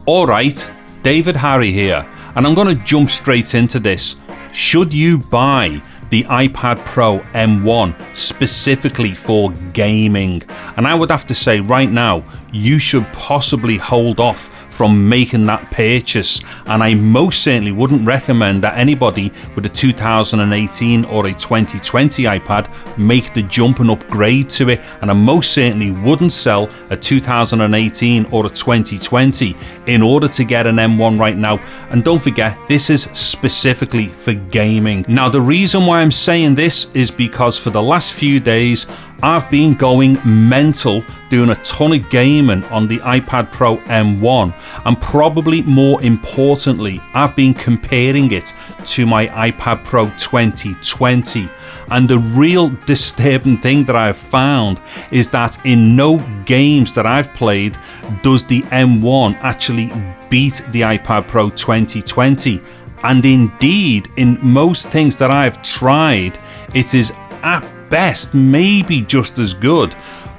Alright, David Harry here, and I'm going to jump straight into this. Should you buy the iPad Pro M1 specifically for gaming? And I would have to say right now, you should possibly hold off from making that purchase, and I most certainly wouldn't recommend that anybody with a 2018 or a 2020 iPad make the jump and upgrade to it, and I most certainly wouldn't sell a 2018 or a 2020 in order to get an M1 right now. And don't forget, this is specifically for gaming. Now the reason why I'm saying this is because for the last few days I've been going mental doing a ton of gaming on the iPad Pro M1, and probably more importantly, I've been comparing it to my iPad Pro 2020. And the real disturbing thing that I've found is that in no games that I've played does the M1 actually beat the iPad Pro 2020. And indeed, in most things that I've tried, it is at best maybe just as good,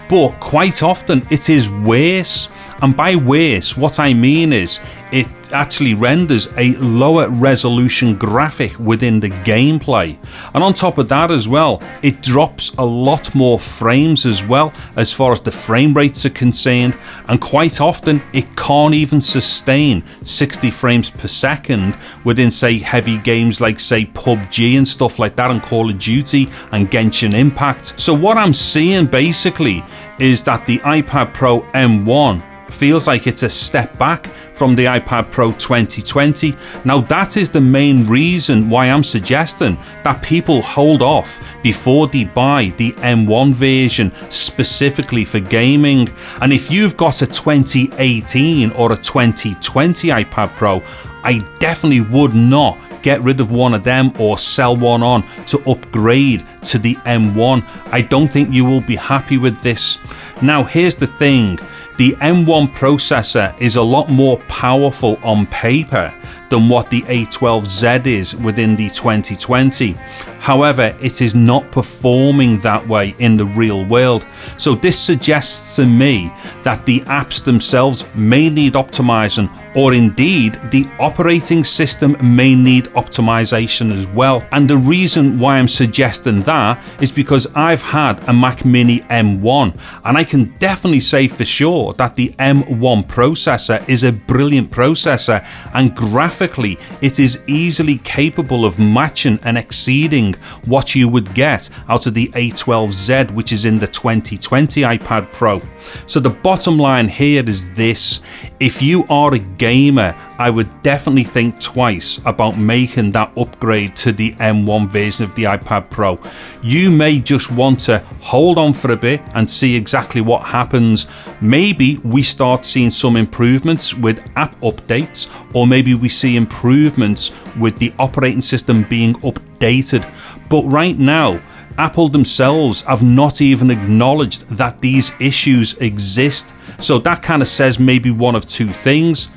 but quite often it is worse. And by worse, what I mean is it actually renders a lower resolution graphic within the gameplay, and on top of that as well, it drops a lot more frames as well as far as the frame rates are concerned, and quite often it can't even sustain 60 frames per second within, say, heavy games like, say, PUBG and stuff like that, and Call of Duty and Genshin Impact. So what I'm seeing basically is that the iPad Pro M1 feels like it's a step back from the iPad Pro 2020. Now that is the main reason why I'm suggesting that people hold off before they buy the M1 version specifically for gaming. And if you've got a 2018 or a 2020 iPad Pro, I definitely would not get rid of one of them or sell one on to upgrade to the M1. I don't think you will be happy with this. Now here's the thing. The M1 processor is a lot more powerful on paper than what the A12Z is within the 2020. However, it is not performing that way in the real world. So this suggests to me that the apps themselves may need optimizing, or indeed the operating system may need optimization as well. And the reason why I'm suggesting that is because I've had a Mac Mini M1, and I can definitely say for sure that the M1 processor is a brilliant processor, and graphically it is easily capable of matching and exceeding what you would get out of the A12Z, which is in the 2020 iPad Pro. So the bottom line here is this: if you are a gamer, I would definitely think twice about making that upgrade to the M1 version of the iPad Pro. You may just want to hold on for a bit and see exactly what happens. Maybe we start seeing some improvements with app updates, or maybe we see improvements with the operating system being updated. But right now, Apple themselves have not even acknowledged that these issues exist. So that kind of says maybe one of two things.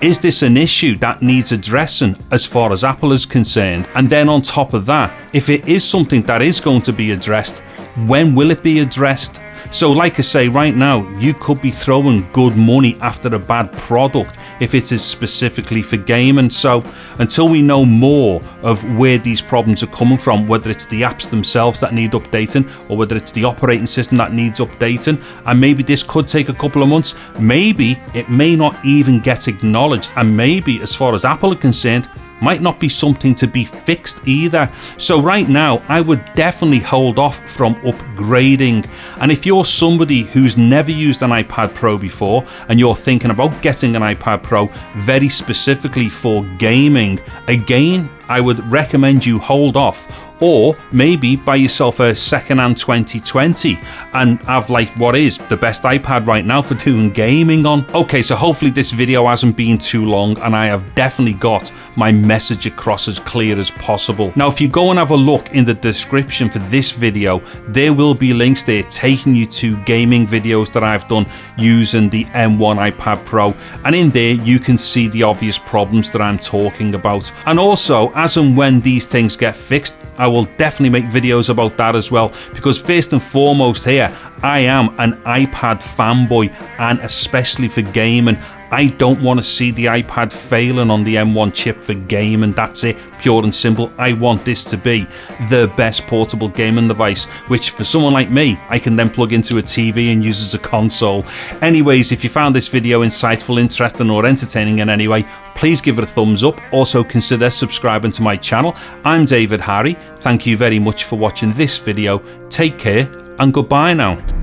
Is this an issue that needs addressing as far as Apple is concerned? And then on top of that, if it is something that is going to be addressed, when will it be addressed? So like I say, right now, you could be throwing good money after a bad product if it is specifically for gaming. So until we know more of where these problems are coming from, whether it's the apps themselves that need updating, or whether it's the operating system that needs updating, and maybe this could take a couple of months, maybe it may not even get acknowledged, and maybe as far as Apple are concerned, might not be something to be fixed either. So right now, I would definitely hold off from upgrading. And if you're somebody who's never used an iPad Pro before, and you're thinking about getting an iPad Pro very specifically for gaming, again, I would recommend you hold off, or maybe buy yourself a second-hand 2020 and have like what is the best iPad right now for doing gaming on. Okay, so hopefully this video hasn't been too long, and I have definitely got my message across as clear as possible. Now, if you go and have a look in the description for this video, there will be links there taking you to gaming videos that I've done using the M1 iPad Pro, and in there you can see the obvious problems that I'm talking about. And also, as and when these things get fixed, I will definitely make videos about that as well, because first and foremost here, I am an iPad fanboy, and especially for gaming, I don't want to see the iPad failing on the M1 chip for gaming. That's it, pure and simple. I want this to be the best portable gaming device, which for someone like me, I can then plug into a TV and use as a console. Anyways, if you found this video insightful, interesting or entertaining in any way, please give it a thumbs up. Also consider subscribing to my channel. I'm David Harry. Thank you very much for watching this video. Take care and goodbye now.